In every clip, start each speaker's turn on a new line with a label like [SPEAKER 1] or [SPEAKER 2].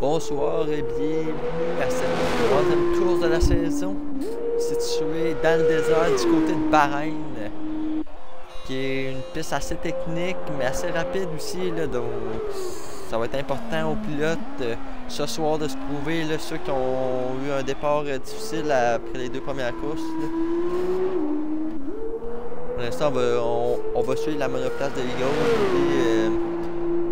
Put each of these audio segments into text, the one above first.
[SPEAKER 1] Bonsoir et bienvenue à cette troisième course de la saison, située dans le désert du côté de Bahreïn, qui est une piste assez technique mais assez rapide aussi, là, donc ça va être important aux pilotes ce soir de se prouver, là, ceux qui ont eu un départ difficile après les deux premières courses. Là. Pour l'instant, on va suivre la monoplace de Eagle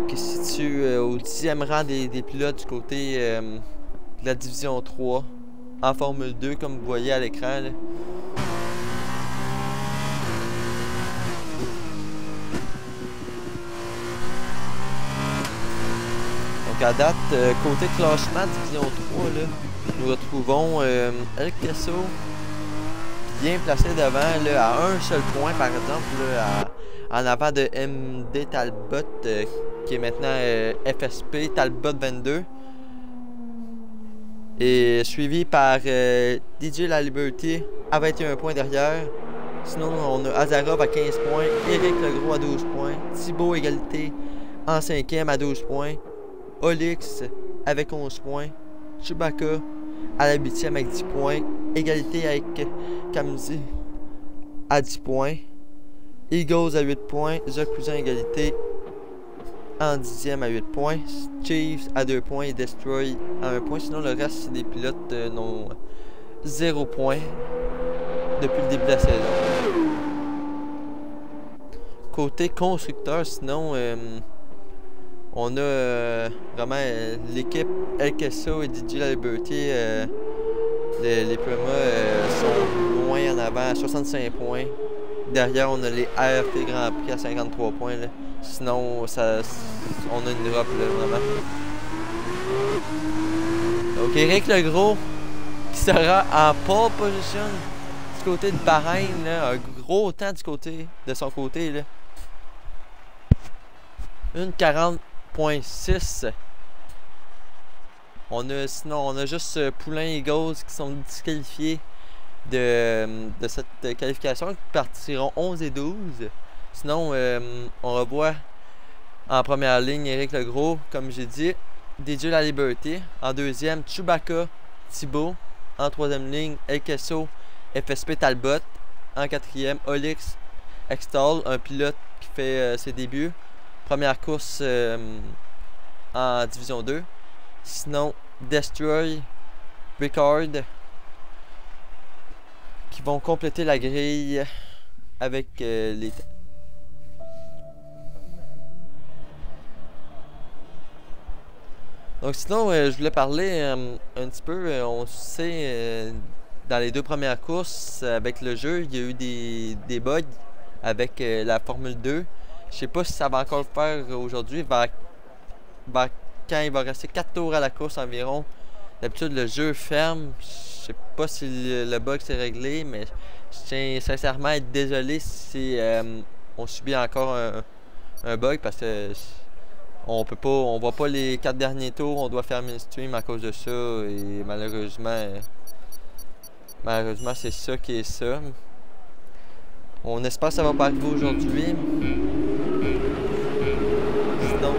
[SPEAKER 1] qui se situe au 10e rang des pilotes du côté de la division 3 en Formule 2, comme vous voyez à l'écran. Donc à date, côté classement division 3, là, nous retrouvons El Kesso bien placé devant, là, à un seul point par exemple, là, en avant de MD Talbot qui est maintenant FSP Talbot 22, et suivi par DJ La Liberty à 21 points derrière. Sinon on a Azarov à 15 points, Eric Legros à 12 points, Thibaut égalité en 5e à 12 points, Olix avec 11 points, Chewbacca à la 8e avec 10 points, égalité avec Kamzi à 10 points, Eagles à 8 points, The Cousin égalité en 10e à 8 points, Chiefs à 2 points et Destroy à 1 point. Sinon le reste c'est des pilotes n'ont 0 points depuis le début de la saison. Côté constructeur, sinon on a vraiment l'équipe El Kesso et DJ La Liberty. Les Pumas sont loin en avant à 65 points. Derrière, on a les ART Grand Prix à 53 points. Là. Sinon, on a une drop là, vraiment. Donc, Eric Legros qui sera en pole position du côté de Bahreïn. Là, un gros temps du côté de son côté. Là. Une 40.6. Sinon, on a juste Poulain et Eagles qui sont disqualifiés de cette qualification, qui partiront 11 et 12. Sinon, on revoit en première ligne Eric Legros, comme j'ai dit, DJ La Liberty. En deuxième, Chewbacca, Thibaut. En troisième ligne, El Kesso, FSP Talbot. En quatrième, Olix Extol, un pilote qui fait ses débuts. Première course en Division 2. Sinon, Destroy, Ricard, qui vont compléter la grille avec les... Donc sinon, je voulais parler un petit peu, on sait, dans les deux premières courses avec le jeu, il y a eu des bugs avec la Formule 2. Je sais pas si ça va encore le faire aujourd'hui, quand il va rester 4 tours à la course environ. D'habitude, le jeu ferme. Je sais pas si le bug s'est réglé, mais je tiens sincèrement à être désolé si on subit encore un bug, parce que on voit pas les 4 derniers tours, on doit fermer le stream à cause de ça, et malheureusement c'est ça qui est ça. On espère que ça va pas arriver aujourd'hui. Sinon,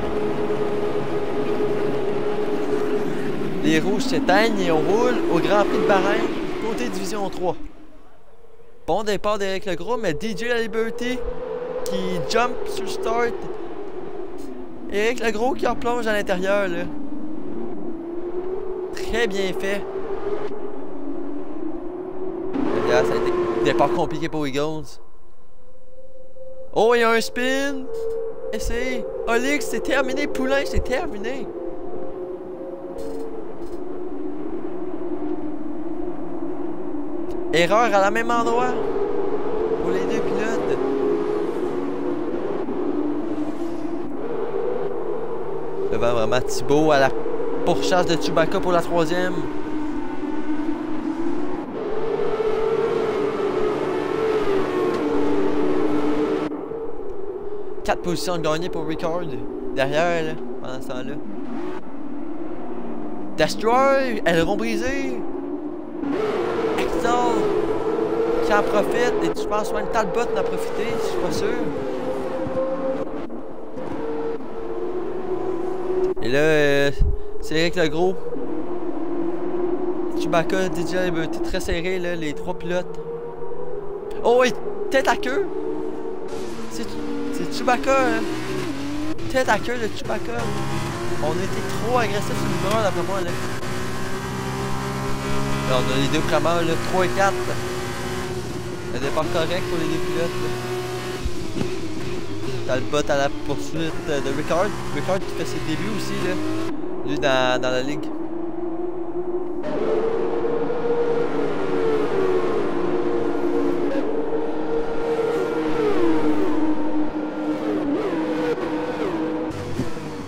[SPEAKER 1] les rouges s'éteignent et on roule au Grand Prix de Bahreïn, côté Division 3. Bon départ d'Eric Legros, mais DJ La Liberty qui jump sur start. Eric Legros qui replonge à l'intérieur, là. Très bien fait. Là, ça a été un départ compliqué pour Eagles. Oh, il y a un spin! Essayez! Olix, c'est terminé! Poulain, c'est terminé! Erreur à la même endroit pour les deux pilotes. Devant vraiment Thibaut à la pourchasse de Chewbacca pour la troisième. Quatre positions gagnées pour Ricard. Derrière, là, pendant ce temps-là. Destroy! Aileron brisé! Extol! Qui en profite, et tu penses même Talbot en a profité, je suis pas sûr. Et là, C'est Eric Legros. Chewbacca, DJ La Liberté, très serré, là, les trois pilotes. Oh oui, tête à queue. C'est Chewbacca, hein. Tête à queue de Chewbacca. On a été trop agressifs sur le numéro d'après moi, là. Là, on a les deux primeurs, là, 3 et 4. Le départ correct pour les deux pilotes, là. Talbot à la poursuite de Ricard. Ricard qui fait ses débuts aussi, là. Lui dans la ligue.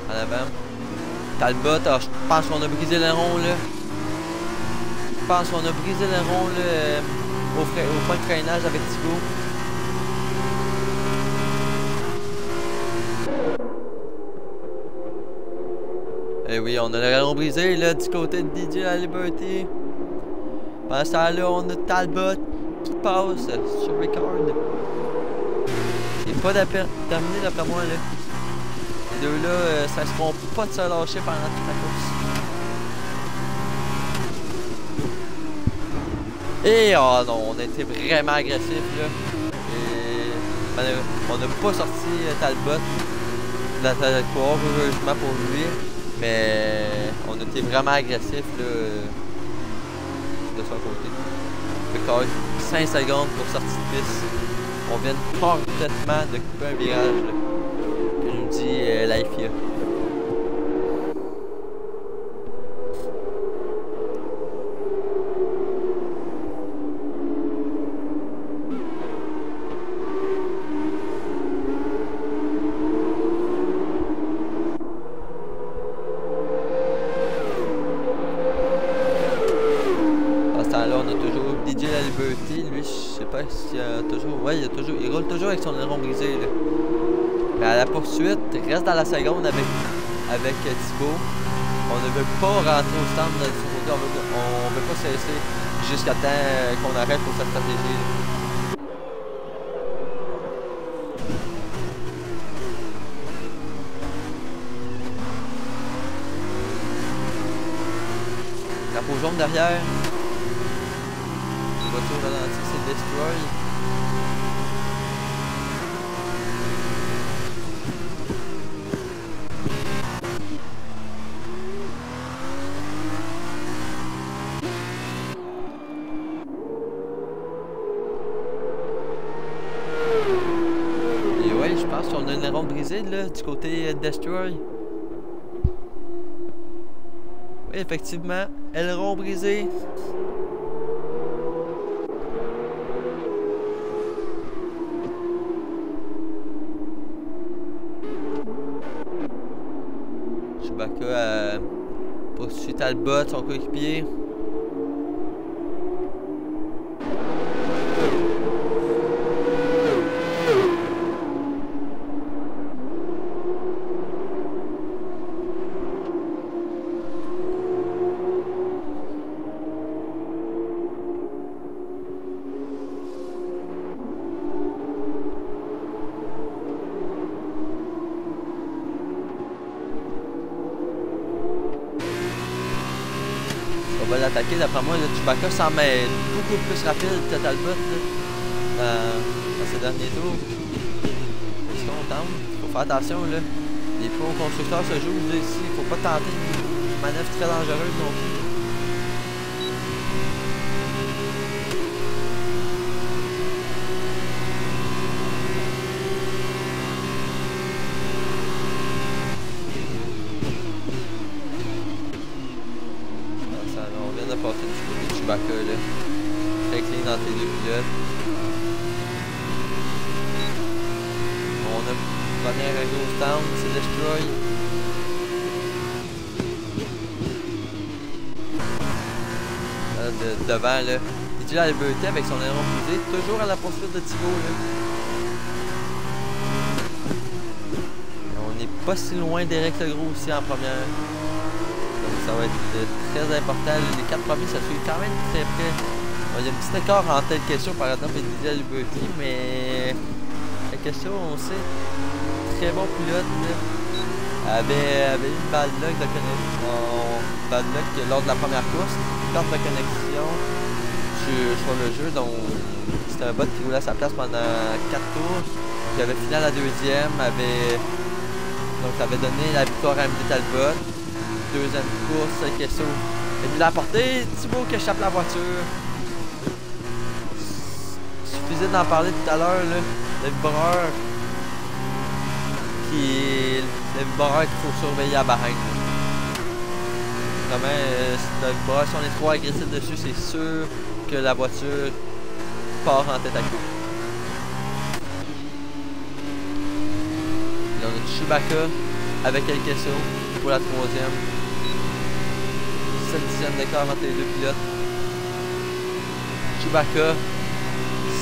[SPEAKER 1] En avant. Talbot, alors, je pense qu'on a brisé le rond, là. Je pense qu'on a brisé le rond, là, au point de freinage avec Thibaut. Et oui, on a le rallon brisé là du côté de DJ La Liberté. Pendant ce temps-là, on a Talbot qui passe sur Ricard. Il n'est pas terminé d'après moi là. Les deux là, ça ne se font pas de se lâcher pendant toute la course. Et oh non, on a été vraiment agressif là. Et on n'a pas sorti Talbot de la trajectoire, heureusement pour lui. Mais on a été vraiment agressif là, de son côté. Ricard, 5 secondes pour sortir de piste. On vient complètement de couper un virage. Là. Puis il nous dit la FIA. DJ La Liberté, lui, je sais pas s'il a toujours. Ouais, il roule toujours avec son aileron brisé. Là. Mais à la poursuite, il reste dans la seconde avec Thibaut. On ne veut pas rentrer au stand de son côté, on veut pas cesser jusqu'à temps qu'on arrête pour sa stratégie. Là. Drapeau jaune derrière. Voiture ralentie, c'est Destroy. Et ouais, je pense qu'on a une aileron brisé là, du côté Destroy. Oui, effectivement, aileron brisé. Chewbacca poursuit Talbot, son coéquipier. On va l'attaquer, d'après moi, le Chewbacca semble être beaucoup plus rapide que Talbot dans ses derniers tours. Qu'est-ce qu'on tente? Il faut faire attention là. Les pros constructeurs se jouent là, ici. Il ne faut pas tenter une manœuvre très dangereuse non plus. Passer du côté de Chewbacca là. Très clean dans tes deux pilotes. On a première gros stand, c'est Destroy. Là, devant là. DJ La Liberté avec son aileron brisé, toujours à la poursuite de Thibaut là. Et on n'est pas si loin d'Eric Legros aussi en première. Ça va être très important. Les 4 premiers, ça suit quand même très près. Bon, il y a un petit écart entre telle question par exemple et DJ La Liberté, mais la question, on sait, très bon pilote, là, avait une balle là, que bad luck lors de la première course, perte de connexion sur le jeu. Donc, c'était un bot qui roulait à sa place pendant 4 tours. Qui avait fini à la deuxième, donc ça avait donné la victoire à MD Talbot. Deuxième course, Kesso est venu la porter. Thibaut qui échappe la voiture. Suffisait d'en parler tout à l'heure, le vibreur qu'il faut surveiller à Bahreïn. Vraiment, le vibreur, si on est trop agressif dessus, c'est sûr que la voiture part en tête à queue. Là, on a Chewbacca avec El Kesso pour la troisième. 7 dixièmes d'écart entre les deux pilotes. Chewbacca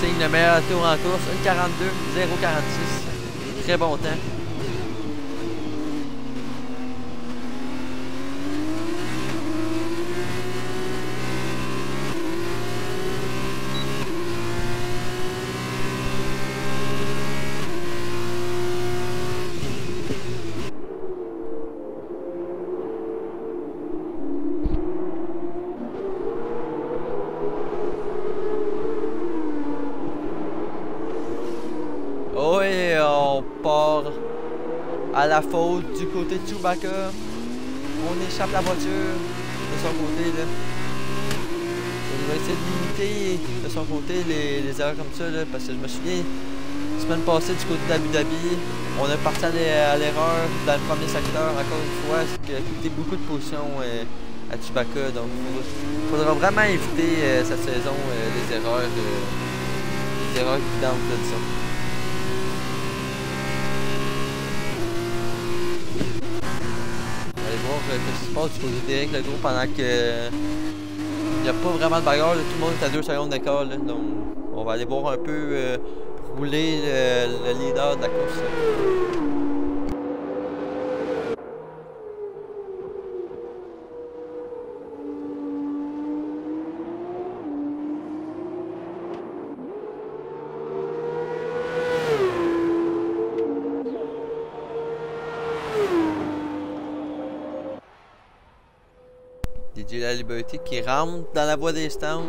[SPEAKER 1] signe le meilleur tour en course, 1,42, 0,46. Très bon temps. Oui, on part à la faute du côté de Chewbacca. On échappe la voiture de son côté. Là. On va essayer de limiter de son côté les erreurs comme ça. Là, parce que je me souviens, la semaine passée du côté d'Abu Dhabi, on est parti à l'erreur dans le premier secteur. Encore une fois, ce qui a coûté beaucoup de position à Chewbacca. Donc, il faudra vraiment éviter cette saison les erreurs évidentes, disons. Qu'est-ce qui se passe du côté d'Éric Legros pendant que il n'y a pas vraiment de bagarre, là, tout le monde est à 2 secondes d'écart, donc on va aller voir un peu rouler le leader de la course. DJ La Liberté qui rentre dans la voie des stands.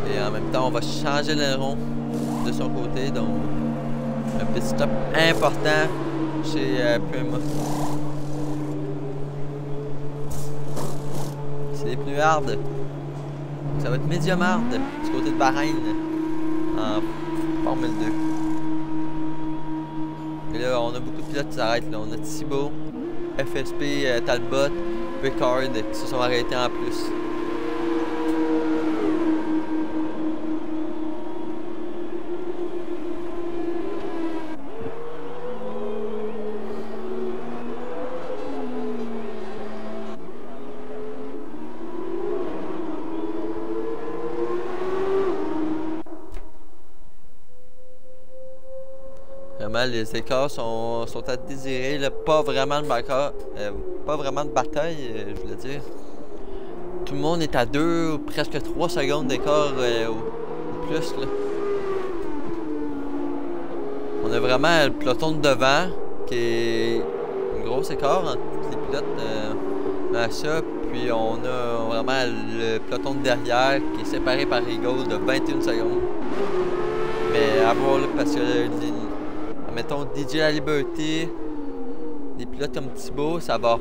[SPEAKER 1] Et en même temps, on va changer l'aileron de son côté. Donc, un petit stop important chez Prima. C'est des pneus hard. Ça va être médium hard du côté de Bahreïn en Formule 2. Et là, on a beaucoup de pilotes qui s'arrêtent. On a Thibaut, FSP, Talbot, Ricard qui se sont arrêtés en plus. Vraiment, les écarts sont à désirer, là, pas vraiment de bataille, je voulais dire. Tout le monde est à 2 ou presque 3 secondes d'écart ou plus. Là. On a vraiment le peloton de devant qui est un gros écart entre les pilotes à ça. Puis on a vraiment le peloton de derrière qui est séparé par Eagle de 21 secondes. Mais à voir là, parce que mettons DJ La Liberté, des pilotes comme Thibaut, ça va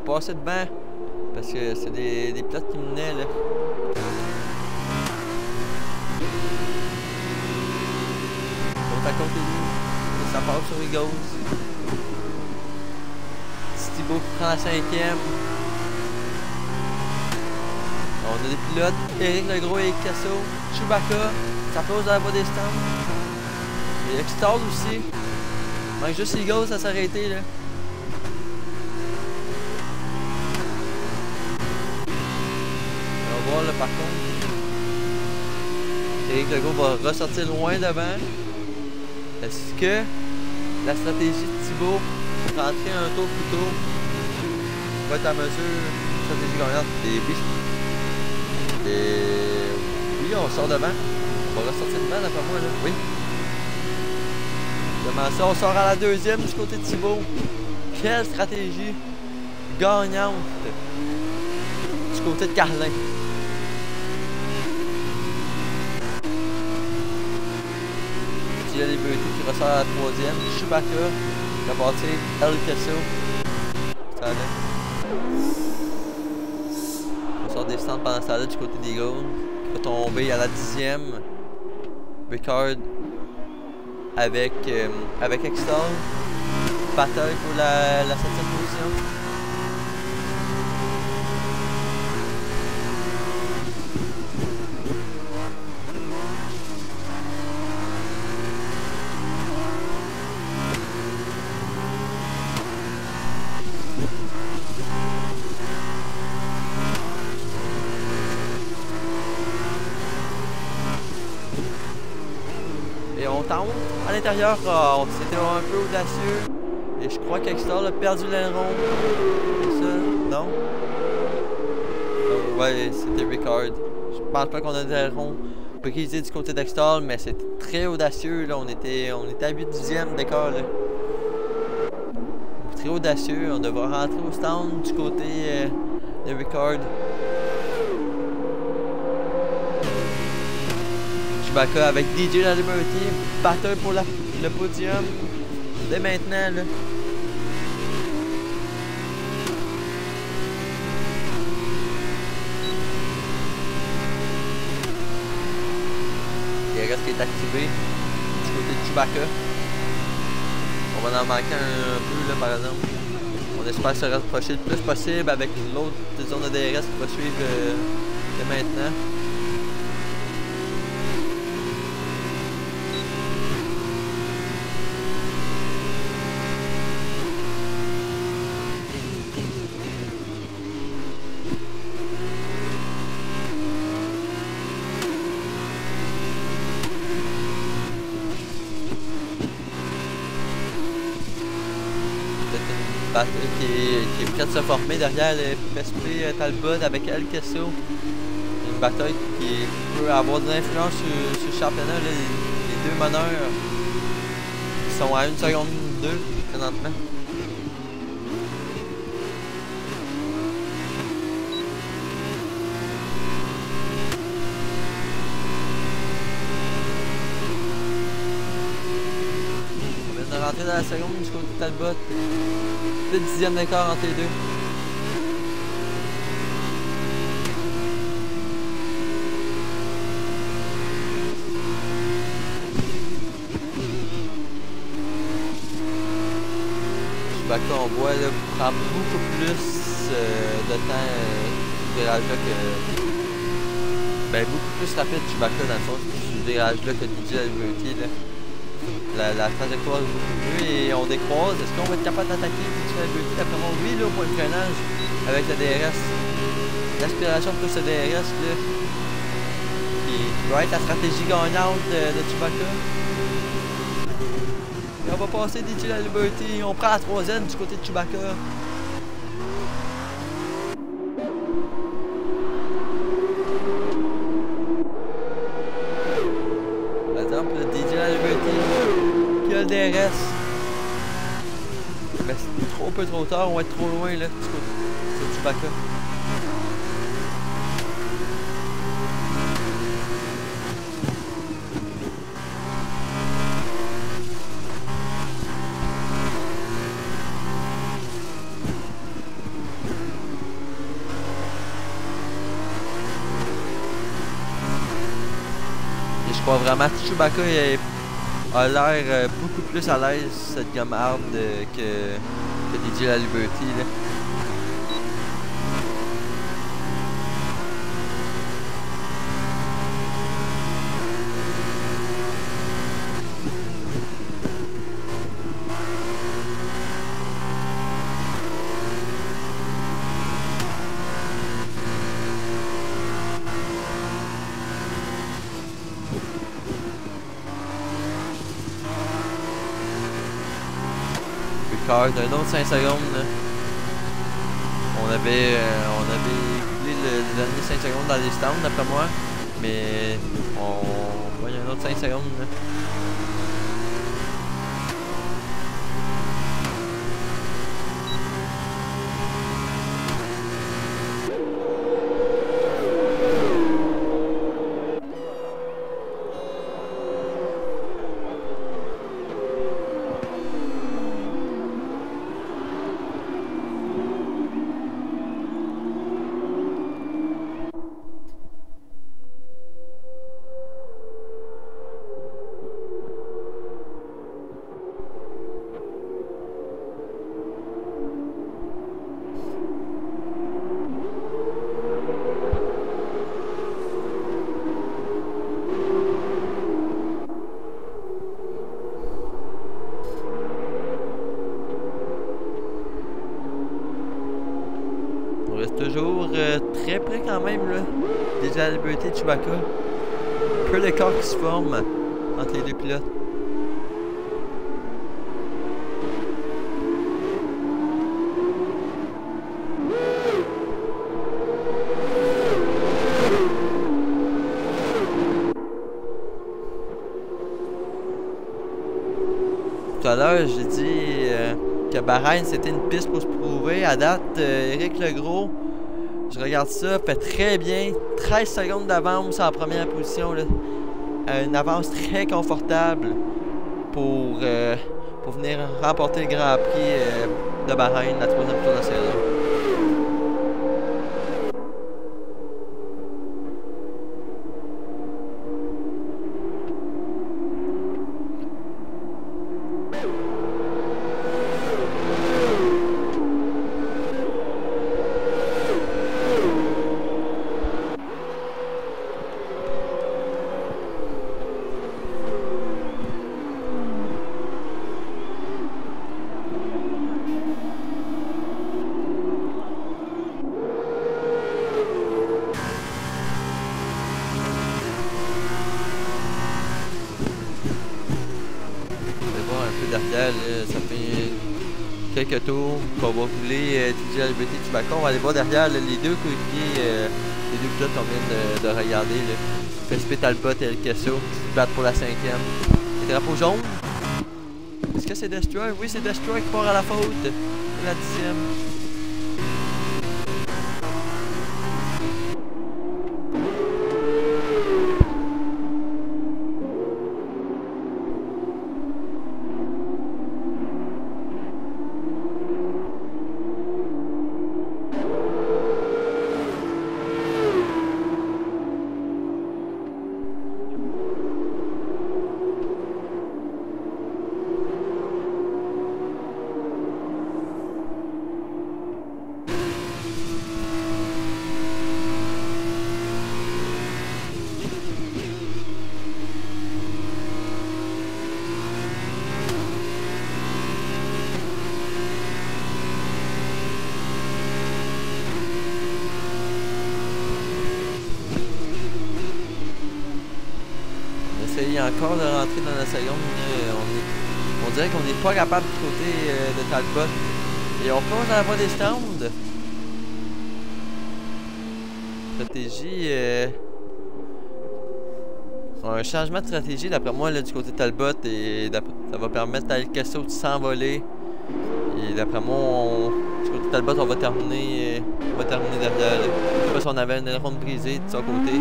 [SPEAKER 1] passer devant. Parce que c'est des pilotes qui menaient là. Donc à côté de lui, ça passe sur Eagles. Thibaut qui prend la 5e. On a des pilotes, Éric Legros et Kesso, Chewbacca, ça pose dans la voie des stands. Il y a Extall aussi. Il manque juste Eagles à s'arrêter là. On va voir là par contre. Éric Legros va ressortir loin devant. Est-ce que la stratégie de Thibaut pour rentrer un tour plus tôt va être à mesure stratégie gagnante? Oui, on sort devant. On va ressortir devant d'après moi là. Oui. Comment ça, on sort à la deuxième du côté de Thibaut. Quelle stratégie gagnante du côté de Carlin. Il y a les Liberty qui ressort à la troisième. Chewbacca qui a passé El Casso. Ça allait. On sort des stands pendant ce temps-là du côté des Eagles. Qui va tomber à la 10e. Ricard avec Extol. Bataille pour la 7e position. Et on tente à l'intérieur, c'était un peu audacieux. Et je crois qu'Extol a perdu l'aileron. C'est ça? Non? Ouais, c'était Ricard. Je pense pas qu'on a d'aileron brisé du côté d'Extol, mais c'était très audacieux. Là. On était à 8 dixièmes d'écart. Très audacieux. On devrait rentrer au stand du côté de Ricard. Chewbacca avec DJ La Liberty, batteur pour le podium dès maintenant là. Il reste qui est activé du côté de Chewbacca. On va en manquer un peu là par exemple. On espère se rapprocher le plus possible avec l'autre zone de DRS qui va suivre dès maintenant. Qui est prêt de se former derrière le PSP Talbot avec El Casso. Une bataille qui peut avoir de l'influence sur le championnat. Là, les deux meneurs qui sont à 1 seconde 2 présentement. On vient de rentrer dans la seconde du côté de Talbot. Le 10e d'écart entre les deux. Chewbacca, on voit, là, prend beaucoup plus de temps ce virage-là que. Ben, beaucoup plus rapide Chewbacca dans le fond, ce virage-là que DJ La Liberty. La trajectoire est beaucoup mieux et on décroise. Est-ce qu'on va être capable d'attaquer DJ La Liberty? D'après moi, oui, là, au point de freinage avec le DRS. L'aspiration plus le DRS, là, qui va être la stratégie gagnante de Chewbacca. Et on va passer DJ La Liberty. On prend la troisième du côté de Chewbacca. Par exemple, le DJ La Liberty qui a le DRS. Mais c'est un peu trop tard, on va être trop loin là, du côté de Chewbacca. Je crois vraiment que Chewbacca a l'air beaucoup plus à l'aise cette gamme hard que DJ La Liberty. Là. D'un autre 5 secondes. Là. On avait écoulé le dernier 5 secondes dans les stands d'après moi. Mais il y a un autre 5 secondes. Là. reste toujours très près quand même, là. Déjà la liberté de Chewbacca. Peu l'écart qui se forme entre les deux pilotes. Tout à l'heure, j'ai dit que Bahreïn c'était une piste pour se prouver. À date, Éric Legros, je regarde ça, fait très bien. 13 secondes d'avance en première position. Là. Une avance très confortable pour venir remporter le Grand Prix de Bahreïn, la troisième tour de la saison. Derrière, là, ça fait quelques tours qu'on va rouler DJ LBT Chewbacca. On va aller voir derrière là, les deux coéquipiers, les deux pilotes qu'on vient de regarder. Felipe Talbot et El Queso qui se battent pour la 5e. Les drapeaux jaunes. Est-ce que c'est Destroy? Oui, c'est Destroy qui part à la faute. La 10e. Encore de rentrer dans la seconde, on dirait qu'on n'est pas capable du côté de Talbot. Et on plonge dans la voie des stands. Stratégie. Un changement de stratégie d'après moi là, du côté de Talbot et ça va permettre à El Queso de s'envoler. Et d'après moi, du côté de Talbot, on va terminer derrière. Là. Je sais pas si on avait un aileron brisé de son côté.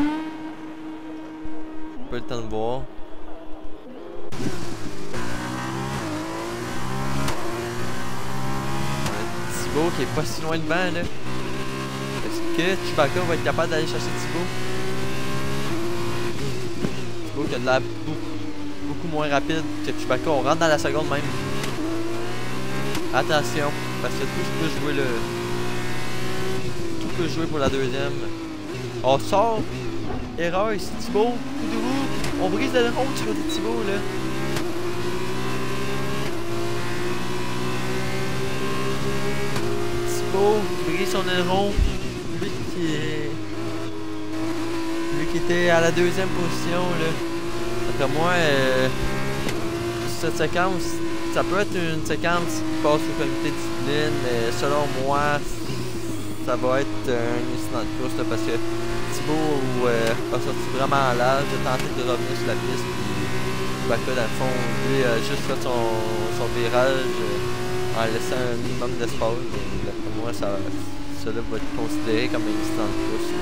[SPEAKER 1] Pas le temps de voir. Thibaut qui est pas si loin devant là. Est-ce que Chewbacca va être capable d'aller chercher Thibaut? Thibaut qui a de l'air beaucoup moins rapide que Chewbacca. On rentre dans la seconde même. Attention, parce que tout peut jouer tout peut jouer pour la deuxième. On sort. Erreur ici Thibaut. Coup de roue. On brise le rond du côté de Thibaut là. Brise son aileron. Lui qui était à la deuxième position là. D'après moi, cette séquence, ça peut être une séquence qui passe au comité de discipline, mais selon moi, ça va être un incident de course là, parce que Thibaut a sorti vraiment à l'âge, a tenté de revenir sur la piste, puis Chewbacca dans le fond, lui a juste fait son virage en laissant un minimum d'espace. D'après moi, cela va être considéré comme un incident de course.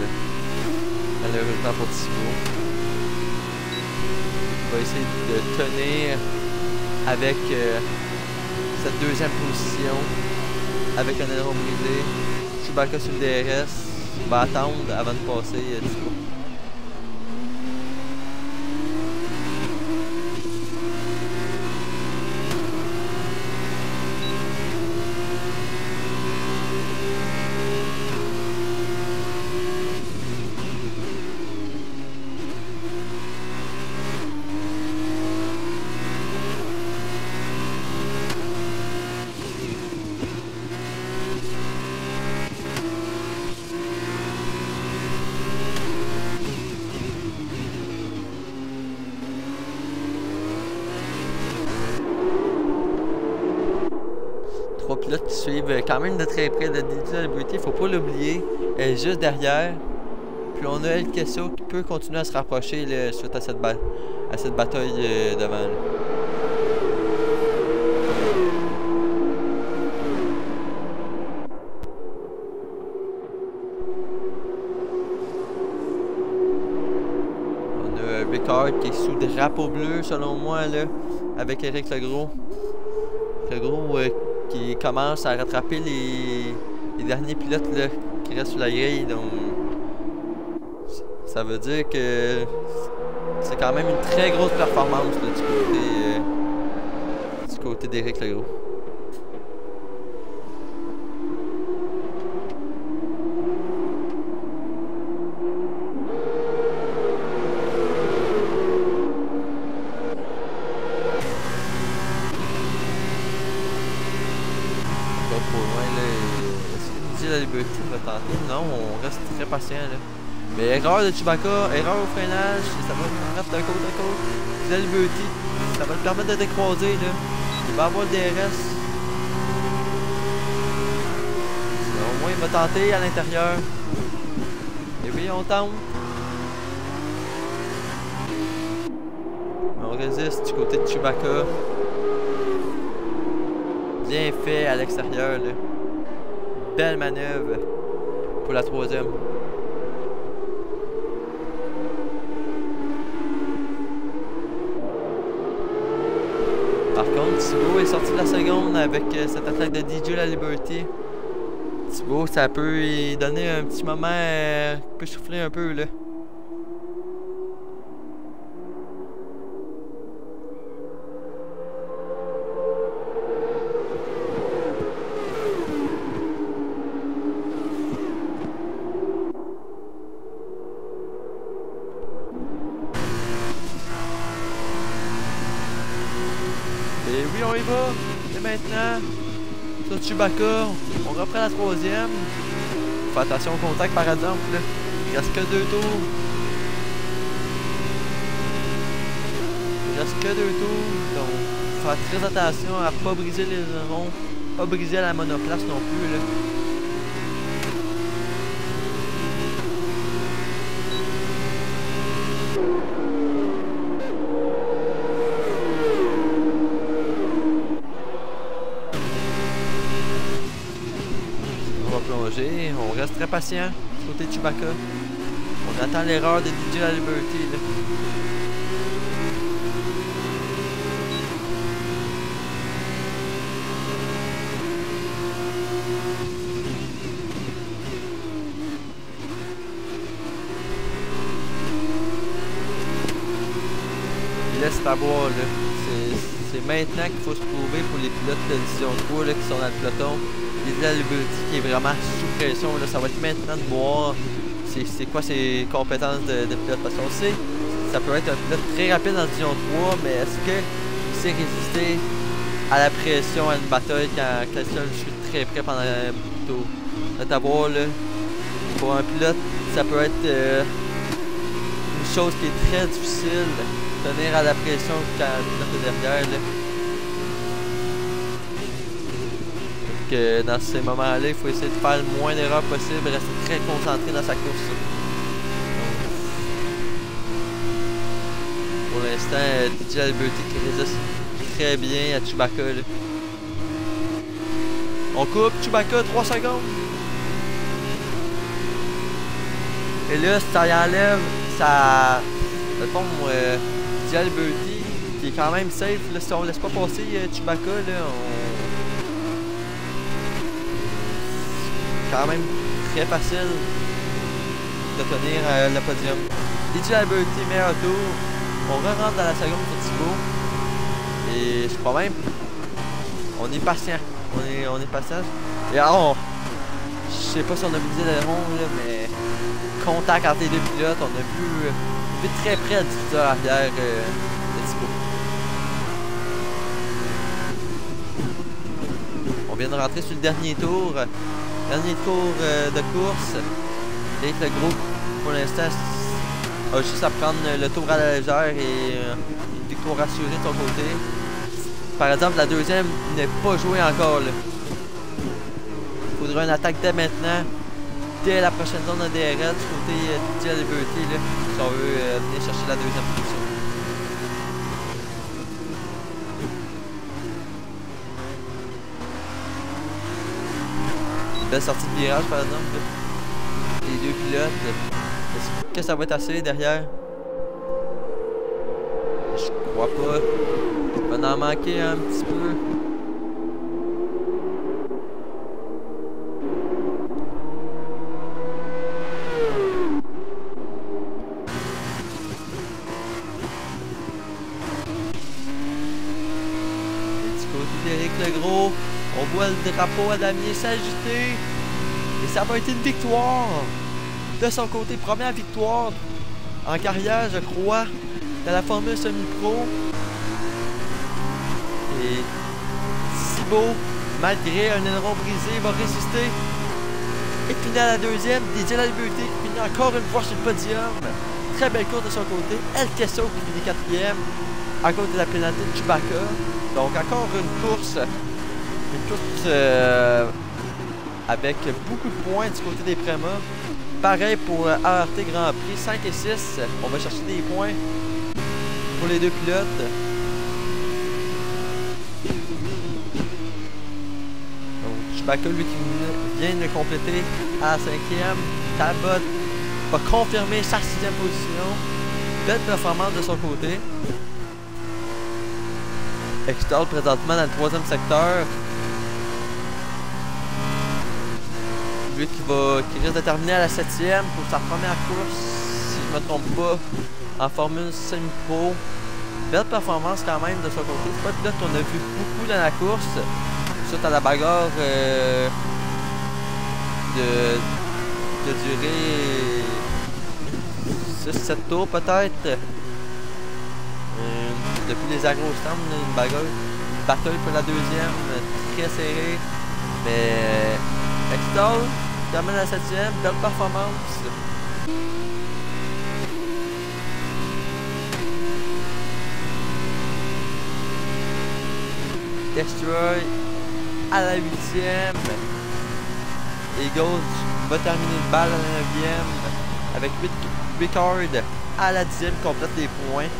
[SPEAKER 1] Malheureusement pour Thibaut. Il va essayer de tenir avec cette deuxième position, avec un aileron brisé. Chewbacca sur le DRS va attendre avant de passer Thibaut. quand même de très près de DJ Liberty, faut pas l'oublier. Elle est juste derrière. Puis on a El Queso qui peut continuer à se rapprocher là, suite à cette bataille devant. Là. Ricard qui est sous drapeau bleu selon moi là, avec Éric Legros. Legros qui commence à rattraper les derniers pilotes là, qui restent sur la grille. Donc ça veut dire que c'est quand même une très grosse performance là, du côté d'Éric Legros. Non, on reste très patient là. Mais erreur de Chewbacca, erreur au freinage, ça va mettre d'un côté à côté. La Liberty, ça va le permettre de décroiser là. Il va avoir le DRS. Au moins il va tenter à l'intérieur. Et oui, on tente. On résiste du côté de Chewbacca. Bien fait à l'extérieur là. Belle manœuvre pour la troisième. Par contre, Thibaut est sorti de la seconde avec cette attaque de DJ la Liberty. Thibaut, ça peut lui donner un petit moment, peut souffler un peu là. Et oui, on y va. Et maintenant, sur Chewbacca, on reprend la troisième. Fais attention au contact par exemple. Là. Il reste que 2 tours. Il reste que 2 tours. Donc, faire très attention à pas briser les ailerons, pas briser la monoplace non plus. Là. On reste très patient côté de Chewbacca. On attend l'erreur de DJ la Liberty. Là. Il laisse savoir là. C'est maintenant qu'il faut se prouver pour les pilotes de division 3 là, qui sont dans le peloton. La Liberty qui est vraiment sous pression, là, ça va être maintenant de voir c'est quoi ses compétences de pilote, parce qu'on sait ça peut être un pilote très rapide dans la division 3, mais est-ce qu'il sait résister à la pression à une bataille quand quelqu'un le suit très près pendant un bout de tour? C'est à voir là, pour un pilote ça peut être une chose qui est très difficile, tenir à la pression quand le pilote est derrière là. Que dans ces moments-là, il faut essayer de faire le moins d'erreurs possible, rester très concentré dans sa course. Pour l'instant, DJ Liberty qui résiste très bien à Chewbacca. Là. On coupe Chewbacca 3 secondes. Et là, ça y enlève ça. Dans le fond, DJ Liberty qui est quand même safe. Là, si on laisse pas passer Chewbacca, là, quand même très facile de tenir le podium. DJ Liberty, meilleur tour. On rentre dans la seconde pour Thibaut. Et je crois même, on est patient. On est patient. Et alors, je sais pas si on a brisé l'aileron, mais contact entre les deux pilotes, on a vu très près du diffuseur arrière de Thibaut. On vient de rentrer sur le dernier tour. Dernier tour de course. Et le groupe, pour l'instant, a juste à prendre le tour à la légère et une victoire assurée de son côté. Par exemple, la deuxième n'est pas jouée encore. Là. faudra une attaque dès maintenant, dès la prochaine zone de DRS du côté de la Liberté, là, si on veut venir chercher la deuxième position. Belle sortie de virage par exemple. Les deux pilotes. Est-ce que ça va être assez derrière? Je crois pas. Il va en manquer un petit peu. Du côté d'Éric Legros, on voit le drapeau à damier s'agiter. Et ça va être une victoire. De son côté, première victoire en carrière, je crois, de la Formule Semi-Pro. Et Thibaut, malgré un aileron brisé, va résister. Et finit à la deuxième. Didier Laliberté qui finit encore une fois sur le podium. Très belle course de son côté. El Kesso qui finit quatrième à cause de la pénalité de Chewbacca. Donc encore une course avec beaucoup de points du côté des Prema. Pareil pour ART Grand Prix, 5 et 6. On va chercher des points pour les deux pilotes. Donc Chewbacca, lui, qui vient de compléter à la 5e. Talbot va confirmer sa 6e position. Belle performance de son côté. Extol présentement dans le 3e secteur. Lui qui risque de terminer à la 7e pour sa première course, si je ne me trompe pas, en Formule Semi-Pro. Belle performance quand même de son côté. C'est pas un pilote qu'on a vu beaucoup dans la course. Suite à la bagarre de durer 6-7 tours peut-être. Depuis les agro-stands, une bagarre, une bataille pour la deuxième, très serrée. Mais Extol termine à la 7e, belle performance. Destroy à la 8e. Eagles va terminer une balle à la 9e. Avec Ricard à la 10e, complète les points.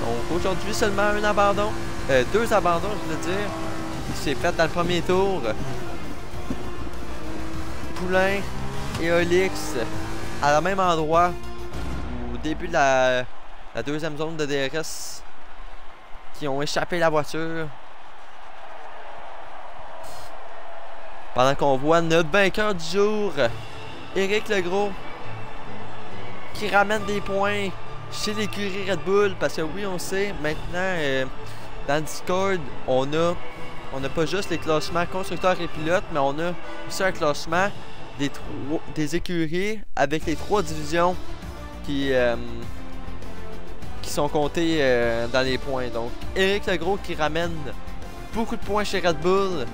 [SPEAKER 1] Donc aujourd'hui seulement un abandon. 2 abandons, je veux dire. Il s'est fait dans le premier tour. Poulain et Olix à la même endroit au début de la deuxième zone de DRS qui ont échappé la voiture. Pendant qu'on voit notre vainqueur du jour, Éric Legros, qui ramène des points chez l'écurie Red Bull. Parce que oui, on sait, maintenant, dans le Discord, on n'a pas juste les classements constructeurs et pilotes, mais on a aussi un classement des écuries avec les 3 divisions qui sont comptées dans les points. Donc, Éric Legros qui ramène beaucoup de points chez Red Bull,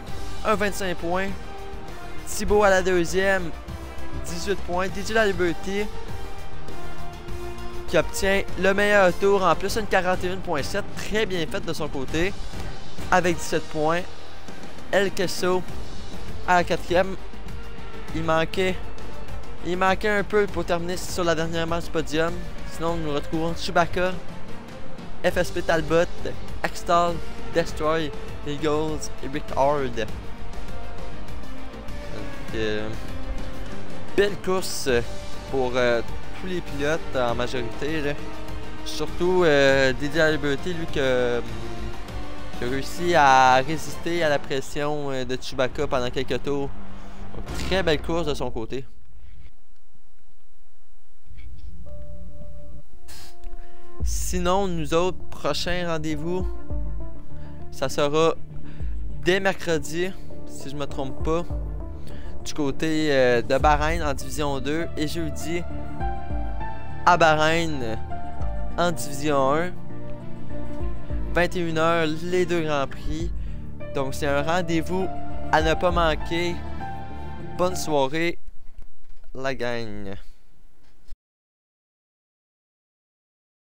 [SPEAKER 1] 25 points. Thibaut à la 2e, 18 points. DJ Laliberté qui obtient le meilleur tour, en plus une 41.7, très bien faite de son côté, avec 17 points. El Kesso à la 4e. Il manquait un peu pour terminer sur la dernière marche du podium. Sinon, nous retrouvons Chewbacca, FSP Talbot, Extol, Destroy, Eagles et Ricard. Belle course pour tous les pilotes en majorité. Là. Surtout Didier Laliberté, lui qui a réussi à résister à la pression de Chewbacca pendant quelques tours. Donc, très belle course de son côté. Sinon, nous autres, prochain rendez-vous, ça sera dès mercredi, si je me trompe pas, du côté de Bahreïn en Division 2, et jeudi à Bahreïn en Division 1. 21h, les 2 Grands Prix. Donc c'est un rendez-vous à ne pas manquer. Bonne soirée, la gang.